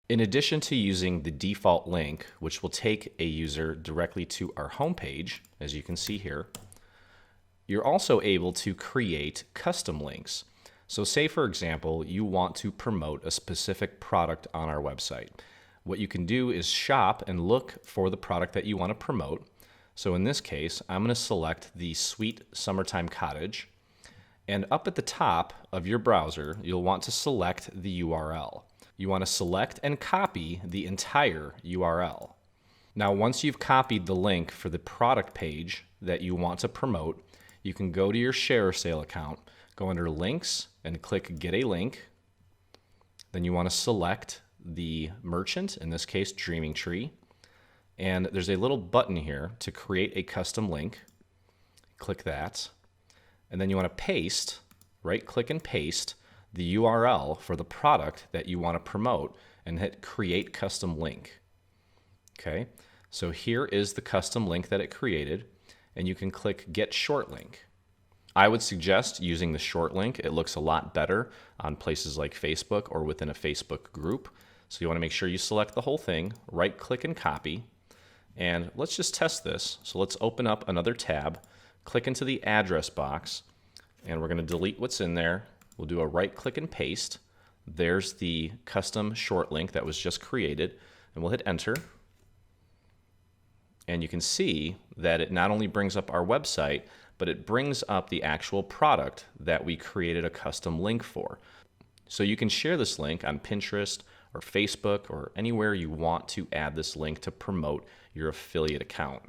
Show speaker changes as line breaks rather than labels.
In addition to using the default link, which will take a user directly to our homepage, as you can see here, you're also able to create custom links. So say, for example, you want to promote a specific product on our website. What you can do is shop and look for the product that you want to promote. So in this case, I'm going to select the Sweet Summertime Cottage. And up at the top of your browser, you'll want to select the URL. You want to select and copy the entire URL. Now, once you've copied the link for the product page that you want to promote, you can go to your ShareASale account, go under Links, and click Get a Link. Then you want to select the merchant, in this case, Dreaming Tree. And there's a little button here to create a custom link. Click that. And then you want to paste, right-click and paste the URL for the product that you want to promote and hit Create Custom Link. Okay, so here is the custom link that it created, and you can click Get Short Link. I would suggest using the short link. It looks a lot better on places like Facebook or within a Facebook group. So you want to make sure you select the whole thing, right-click and copy. And let's just test this. So let's open up another tab, click into the address box, and we're going to delete what's in there. We'll do a right-click and paste. There's the custom short link that was just created, and we'll hit enter. And you can see that it not only brings up our website, but it brings up the actual product that we created a custom link for. So you can share this link on Pinterest or Facebook or anywhere you want to add this link to promote your affiliate account.